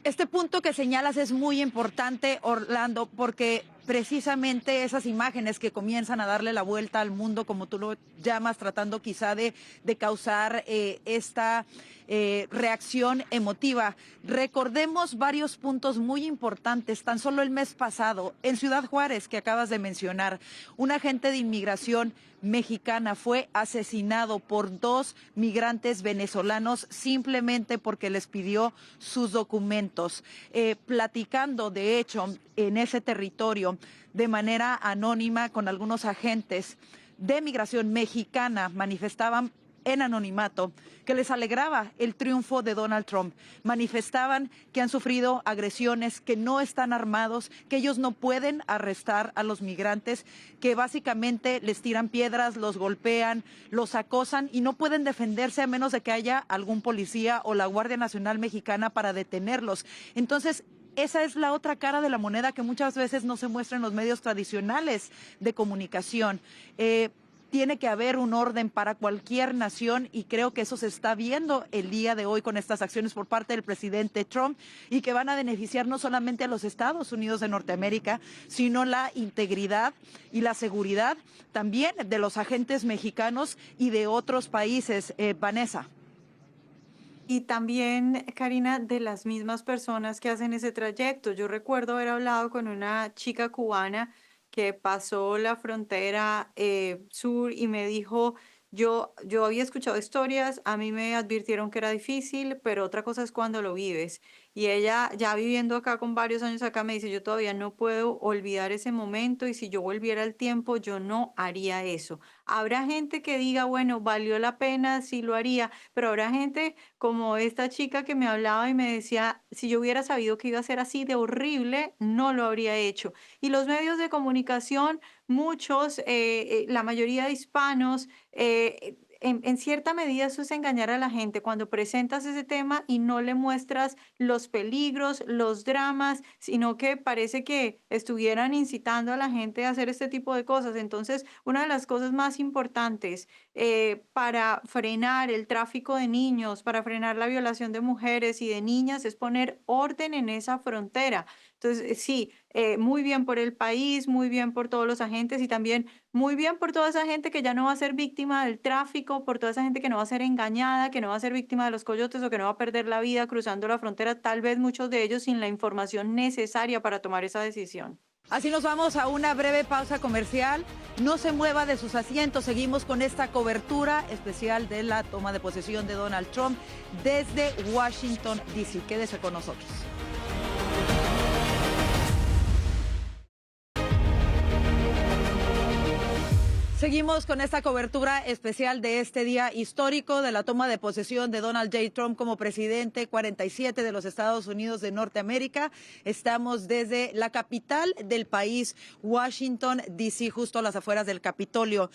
Este punto que señalas es muy importante, Orlando, porque precisamente esas imágenes que comienzan a darle la vuelta al mundo, como tú lo llamas, tratando quizá de causar esta reacción emotiva. Recordemos varios puntos muy importantes. Tan solo el mes pasado, en Ciudad Juárez, que acabas de mencionar, un agente de inmigración mexicana fue asesinado por 2 migrantes venezolanos simplemente porque les pidió sus documentos. Platicando, de hecho, en ese territorio de manera anónima con algunos agentes de migración mexicana, manifestaban en anonimato que les alegraba el triunfo de Donald Trump. Manifestaban que han sufrido agresiones, que no están armados, que ellos no pueden arrestar a los migrantes, que básicamente les tiran piedras, los golpean, los acosan y no pueden defenderse a menos de que haya algún policía o la Guardia Nacional Mexicana para detenerlos. Entonces, esa es la otra cara de la moneda que muchas veces no se muestra en los medios tradicionales de comunicación. Tiene que haber un orden para cualquier nación y creo que eso se está viendo el día de hoy con estas acciones por parte del presidente Trump y que van a beneficiar no solamente a los Estados Unidos de Norteamérica, sino la integridad y la seguridad también de los agentes mexicanos y de otros países. Vanessa. Y también, Karina, de las mismas personas que hacen ese trayecto. Yo recuerdo haber hablado con una chica cubana que pasó la frontera sur y me dijo, yo había escuchado historias, a mí me advirtieron que era difícil, pero otra cosa es cuando lo vives. Y ella, ya viviendo acá con varios años acá, me dice, yo todavía no puedo olvidar ese momento y si yo volviera al tiempo, yo no haría eso. Habrá gente que diga, bueno, valió la pena, sí lo haría, pero habrá gente como esta chica que me hablaba y me decía, si yo hubiera sabido que iba a ser así de horrible, no lo habría hecho. Y los medios de comunicación, muchos, la mayoría de hispanos, en cierta medida eso es engañar a la gente cuando presentas ese tema y no le muestras los peligros, los dramas, sino que parece que estuvieran incitando a la gente a hacer este tipo de cosas. Entonces, una de las cosas más importantes para frenar el tráfico de niños, para frenar la violación de mujeres y de niñas, es poner orden en esa frontera. Entonces, sí, muy bien por el país, muy bien por todos los agentes y también muy bien por toda esa gente que ya no va a ser víctima del tráfico, por toda esa gente que no va a ser engañada, que no va a ser víctima de los coyotes o que no va a perder la vida cruzando la frontera, tal vez muchos de ellos sin la información necesaria para tomar esa decisión. Así nos vamos a una breve pausa comercial. No se mueva de sus asientos. Seguimos con esta cobertura especial de la toma de posesión de Donald Trump desde Washington, D.C. Quédese con nosotros. Seguimos con esta cobertura especial de este día histórico de la toma de posesión de Donald J. Trump como presidente 47 de los Estados Unidos de Norteamérica. Estamos desde la capital del país, Washington, D.C., justo a las afueras del Capitolio.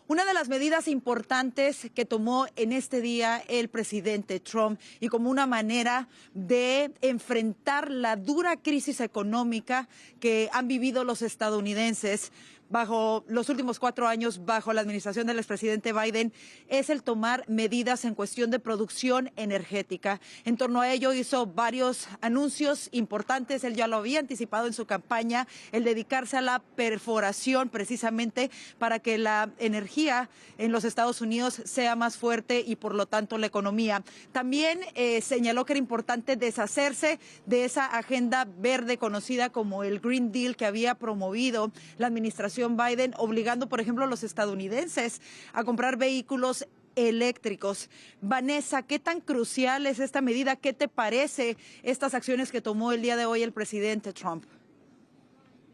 Una de las medidas importantes que tomó en este día el presidente Trump y como una manera de enfrentar la dura crisis económica que han vivido los estadounidenses bajo los últimos 4 años, bajo la administración del expresidente Biden, es el tomar medidas en cuestión de producción energética. En torno a ello hizo varios anuncios importantes. Él ya lo había anticipado en su campaña, el dedicarse a la perforación precisamente para que la energía en los Estados Unidos sea más fuerte y por lo tanto la economía. También señaló que era importante deshacerse de esa agenda verde conocida como el Green Deal que había promovido la administración Biden, obligando, por ejemplo, a los estadounidenses a comprar vehículos eléctricos. Vanessa, ¿qué tan crucial es esta medida? ¿Qué te parece estas acciones que tomó el día de hoy el presidente Trump?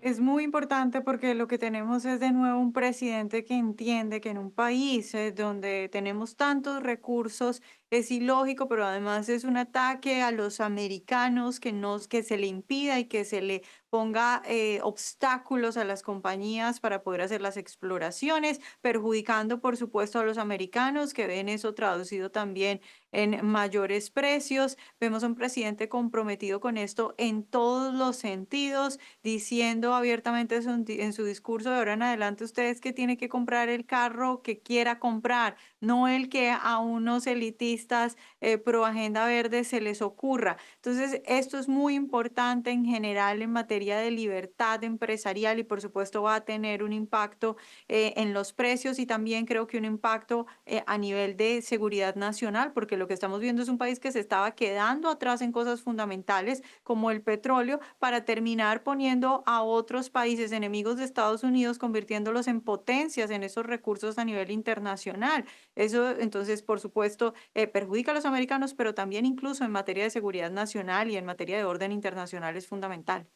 Es muy importante porque lo que tenemos es de nuevo un presidente que entiende que en un país donde tenemos tantos recursos es ilógico, pero además es un ataque a los americanos que se le impida y que se le ponga obstáculos a las compañías para poder hacer las exploraciones, perjudicando por supuesto a los americanos que ven eso traducido también en mayores precios. Vemos a un presidente comprometido con esto en todos los sentidos, diciendo abiertamente en su discurso de ahora en adelante ustedes que tienen que comprar el carro que quiera comprar, no el que a unos elitistas pro agenda verde se les ocurra. Entonces, esto es muy importante en general en materia de libertad empresarial y por supuesto va a tener un impacto en los precios y también creo que un impacto a nivel de seguridad nacional, porque lo que estamos viendo es un país que se estaba quedando atrás en cosas fundamentales como el petróleo para terminar poniendo a otros países enemigos de Estados Unidos, convirtiéndolos en potencias en esos recursos a nivel internacional. Eso entonces, por supuesto, perjudica a los americanos, pero también incluso en materia de seguridad nacional y en materia de orden internacional es fundamental.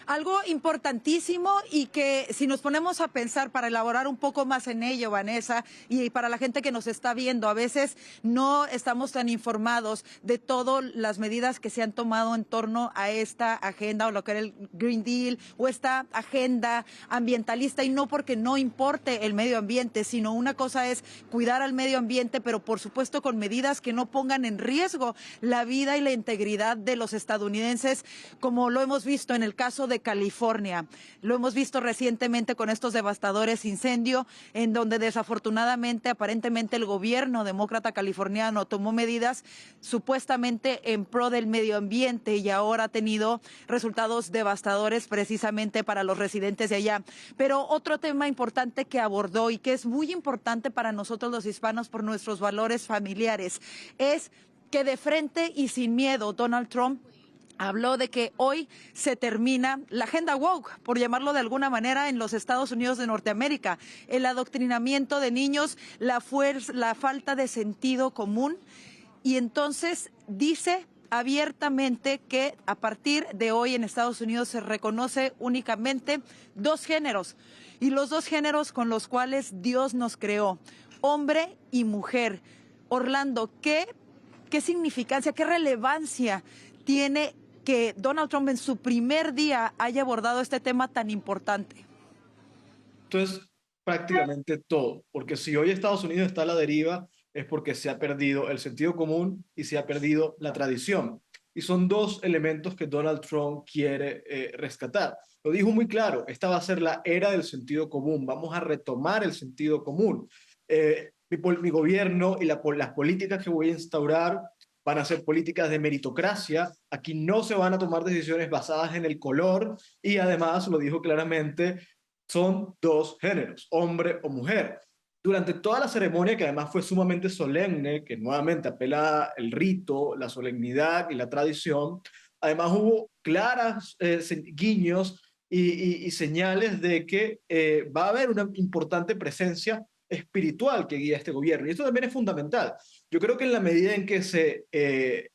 Algo importantísimo y que si nos ponemos a pensar para elaborar un poco más en ello, Vanessa, y para la gente que nos está viendo, a veces no estamos tan informados de todas las medidas que se han tomado en torno a esta agenda o lo que era el Green Deal o esta agenda ambientalista, y no porque no importe el medio ambiente, sino una cosa es cuidar al medio ambiente, pero por supuesto con medidas que no pongan en riesgo la vida y la integridad de los estadounidenses, como lo hemos visto en el caso de California. Lo hemos visto recientemente con estos devastadores incendios en donde desafortunadamente, aparentemente el gobierno demócrata californiano tomó medidas supuestamente en pro del medio ambiente y ahora ha tenido resultados devastadores precisamente para los residentes de allá. Pero otro tema importante que abordó y que es muy importante para nosotros los hispanos por nuestros valores familiares es que de frente y sin miedo Donald Trump habló de que hoy se termina la agenda woke, por llamarlo de alguna manera, en los Estados Unidos de Norteamérica. El adoctrinamiento de niños, la falta de sentido común. Y entonces dice abiertamente que a partir de hoy en Estados Unidos se reconoce únicamente 2 géneros. Y los 2 géneros con los cuales Dios nos creó, hombre y mujer. Orlando, ¿qué significancia, qué relevancia tiene que Donald Trump en su primer día haya abordado este tema tan importante? Entonces, prácticamente todo, porque si hoy Estados Unidos está a la deriva es porque se ha perdido el sentido común y se ha perdido la tradición. Y son dos elementos que Donald Trump quiere rescatar. Lo dijo muy claro, esta va a ser la era del sentido común, vamos a retomar el sentido común. Mi gobierno y las políticas que voy a instaurar van a ser políticas de meritocracia, aquí no se van a tomar decisiones basadas en el color y además, lo dijo claramente, son dos géneros, hombre o mujer. Durante toda la ceremonia, que además fue sumamente solemne, que nuevamente apela el rito, la solemnidad y la tradición, además hubo claras guiños y señales de que va a haber una importante presencia espiritual que guía este gobierno. Y esto también es fundamental. Yo creo que en la medida en que se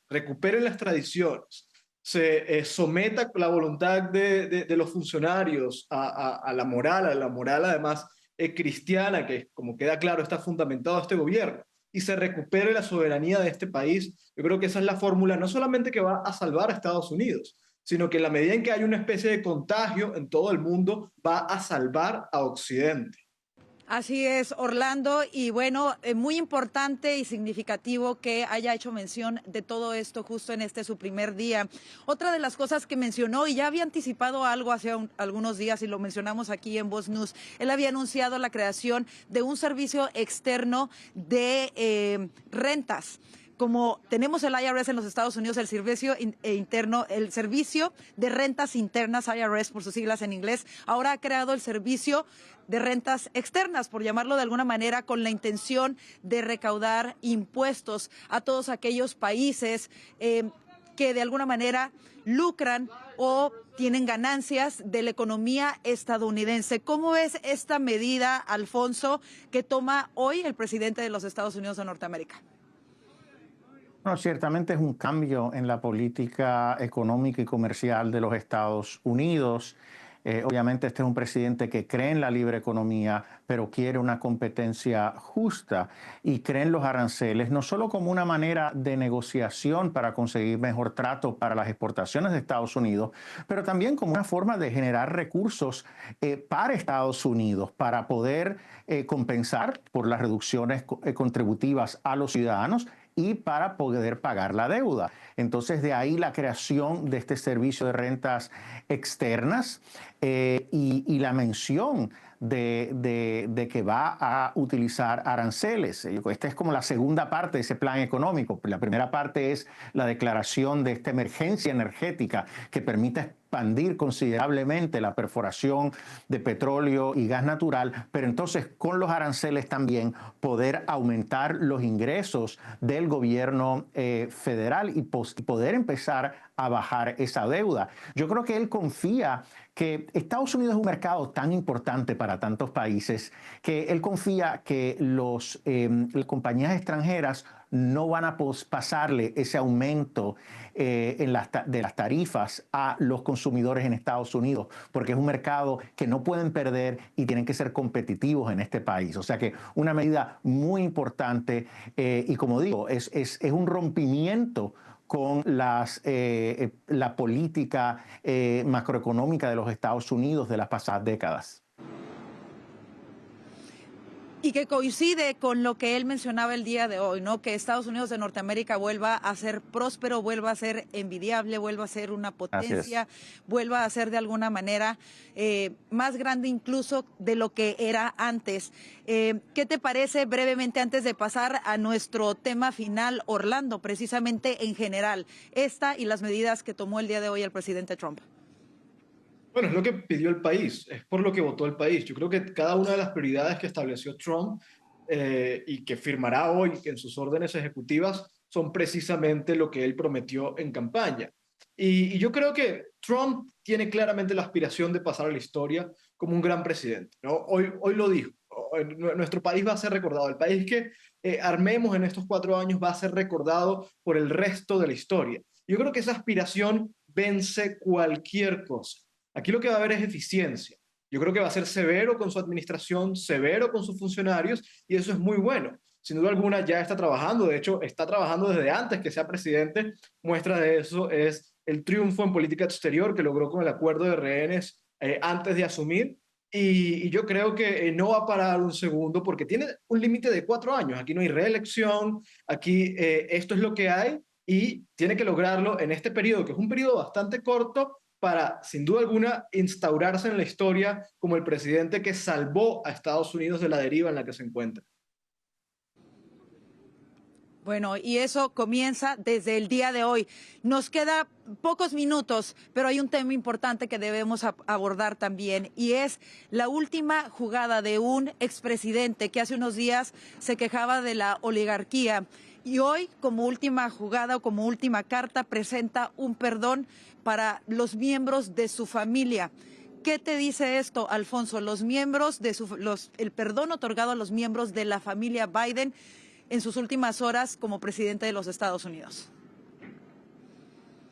recuperen las tradiciones, se someta la voluntad de los funcionarios a la moral además cristiana, que como queda claro está fundamentado este gobierno, y se recupere la soberanía de este país, yo creo que esa es la fórmula no solamente que va a salvar a Estados Unidos, sino que en la medida en que hay una especie de contagio en todo el mundo, va a salvar a Occidente. Así es, Orlando, y bueno, muy importante y significativo que haya hecho mención de todo esto justo en su primer día. Otra de las cosas que mencionó, y ya había anticipado algo hace algunos días y lo mencionamos aquí en Voz News, él había anunciado la creación de un servicio externo de rentas. Como tenemos el IRS en los Estados Unidos, el servicio interno, el servicio de rentas internas, IRS por sus siglas en inglés, ahora ha creado el servicio de rentas externas, por llamarlo de alguna manera, con la intención de recaudar impuestos a todos aquellos países que de alguna manera lucran o tienen ganancias de la economía estadounidense. ¿Cómo es esta medida, Alfonso, que toma hoy el presidente de los Estados Unidos de Norteamérica? No, ciertamente es un cambio en la política económica y comercial de los Estados Unidos. Obviamente este es un presidente que cree en la libre economía, pero quiere una competencia justa y cree en los aranceles, no solo como una manera de negociación para conseguir mejor trato para las exportaciones de Estados Unidos, pero también como una forma de generar recursos para Estados Unidos, para poder compensar por las reducciones contributivas a los ciudadanos y para poder pagar la deuda. Entonces, de ahí la creación de este servicio de rentas externas y la mención de que va a utilizar aranceles. Esta es como la segunda parte de ese plan económico. La primera parte es la declaración de esta emergencia energética que permite expandir considerablemente la perforación de petróleo y gas natural, pero entonces con los aranceles también poder aumentar los ingresos del gobierno federal y poder empezar a bajar esa deuda. Yo creo que él confía que Estados Unidos es un mercado tan importante para tantos países que él confía que las compañías extranjeras no van a pasarle ese aumento de las tarifas a los consumidores en Estados Unidos, porque es un mercado que no pueden perder y tienen que ser competitivos en este país. O sea que una medida muy importante y como digo, es un rompimiento con la política macroeconómica de los Estados Unidos de las pasadas décadas. Y que coincide con lo que él mencionaba el día de hoy, ¿no? Que Estados Unidos de Norteamérica vuelva a ser próspero, vuelva a ser envidiable, vuelva a ser una potencia, vuelva a ser de alguna manera más grande incluso de lo que era antes. ¿Qué te parece brevemente antes de pasar a nuestro tema final, Orlando, precisamente en general, esta y las medidas que tomó el día de hoy el presidente Trump? Bueno, es lo que pidió el país, es por lo que votó el país. Yo creo que cada una de las prioridades que estableció Trump y que firmará hoy en sus órdenes ejecutivas son precisamente lo que él prometió en campaña. Y yo creo que Trump tiene claramente la aspiración de pasar a la historia como un gran presidente, ¿no? Hoy lo dijo, nuestro país va a ser recordado, el país que armemos en estos 4 años va a ser recordado por el resto de la historia. Yo creo que esa aspiración vence cualquier cosa. Aquí lo que va a haber es eficiencia. Yo creo que va a ser severo con su administración, severo con sus funcionarios, y eso es muy bueno. Sin duda alguna ya está trabajando, de hecho está trabajando desde antes que sea presidente. Muestra de eso es el triunfo en política exterior que logró con el acuerdo de rehenes antes de asumir. y yo creo que no va a parar un segundo porque tiene un límite de 4 años. Aquí no hay reelección, aquí esto es lo que hay y tiene que lograrlo en este periodo, que es un periodo bastante corto, para, sin duda alguna, instaurarse en la historia como el presidente que salvó a Estados Unidos de la deriva en la que se encuentra. Bueno, y eso comienza desde el día de hoy. Nos queda pocos minutos, pero hay un tema importante que debemos abordar también, y es la última jugada de un expresidente que hace unos días se quejaba de la oligarquía. Y hoy, como última jugada o como última carta, presenta un perdón para los miembros de su familia. ¿Qué te dice esto, Alfonso? Los miembros de el perdón otorgado a los miembros de la familia Biden en sus últimas horas como presidente de los Estados Unidos.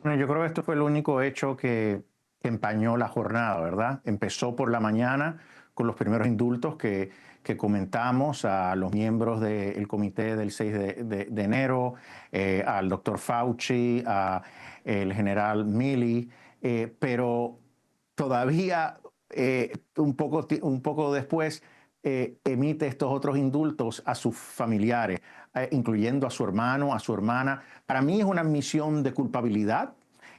Bueno, yo creo que esto fue el único hecho que empañó la jornada, ¿verdad? Empezó por la mañana con los primeros indultos que comentamos a los miembros del comité del 6 de enero, al doctor Fauci, al general Milley, pero todavía un poco después emite estos otros indultos a sus familiares, incluyendo a su hermano, a su hermana. Para mí es una admisión de culpabilidad.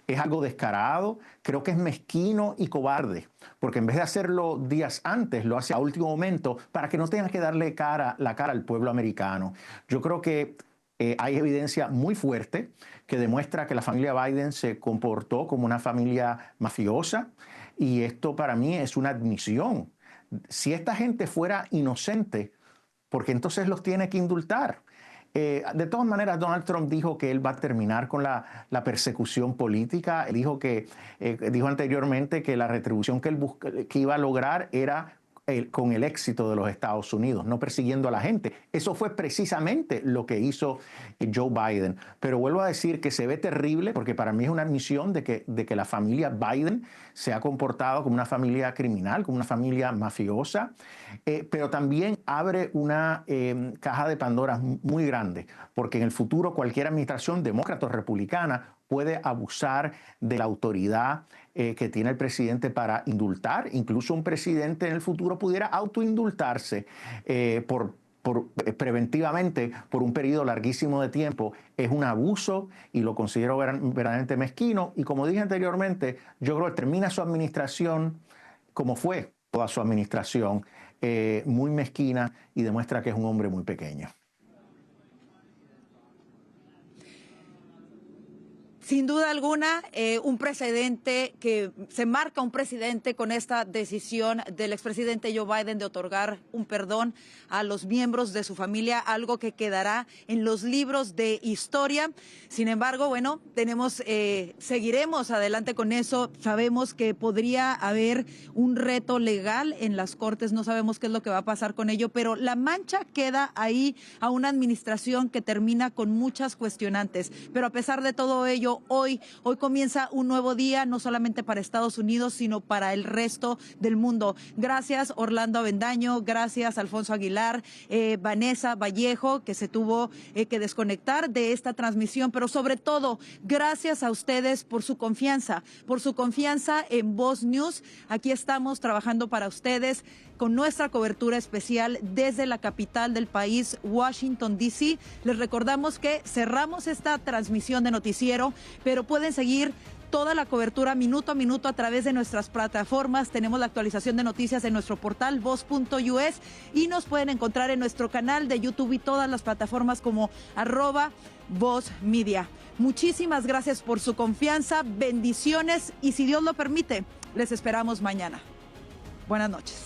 Es algo descarado, creo que es mezquino y cobarde, porque en vez de hacerlo días antes, lo hace a último momento para que no tenga que darle la cara al pueblo americano. Yo creo que hay evidencia muy fuerte que demuestra que la familia Biden se comportó como una familia mafiosa, y esto para mí es una admisión. Si esta gente fuera inocente, ¿por qué entonces los tiene que indultar? De todas maneras, Donald Trump dijo que él va a terminar con la persecución política. Él dijo anteriormente que la retribución que iba a lograr era con el éxito de los Estados Unidos, no persiguiendo a la gente. Eso fue precisamente lo que hizo Joe Biden. Pero vuelvo a decir que se ve terrible, porque para mí es una admisión de que la familia Biden se ha comportado como una familia criminal, como una familia mafiosa, pero también abre una caja de Pandora muy grande, porque en el futuro cualquier administración demócrata o republicana puede abusar de la autoridad que tiene el presidente para indultar. Incluso un presidente en el futuro pudiera autoindultarse preventivamente por un periodo larguísimo de tiempo. Es un abuso y lo considero verdaderamente mezquino. Y como dije anteriormente, yo creo que termina su administración, como fue toda su administración, muy mezquina, y demuestra que es un hombre muy pequeño. Sin duda alguna, un precedente que se marca un precedente con esta decisión del expresidente Joe Biden de otorgar un perdón a los miembros de su familia, algo que quedará en los libros de historia. Sin embargo, bueno, seguiremos adelante con eso. Sabemos que podría haber un reto legal en las cortes, no sabemos qué es lo que va a pasar con ello, pero la mancha queda ahí a una administración que termina con muchas cuestionantes. Pero a pesar de todo ello, hoy comienza un nuevo día, no solamente para Estados Unidos, sino para el resto del mundo. Gracias, Orlando Avendaño, gracias, Alfonso Aguilar, Vanessa Vallejo, que se tuvo que desconectar de esta transmisión, pero sobre todo, gracias a ustedes por su confianza en Voz News. Aquí estamos trabajando para ustedes con nuestra cobertura especial desde la capital del país, Washington, D.C. Les recordamos que cerramos esta transmisión de noticiero, pero pueden seguir toda la cobertura minuto a minuto a través de nuestras plataformas. Tenemos la actualización de noticias en nuestro portal voz.us y nos pueden encontrar en nuestro canal de YouTube y todas las plataformas como @VozMedia. Muchísimas gracias por su confianza, bendiciones, y si Dios lo permite, les esperamos mañana. Buenas noches.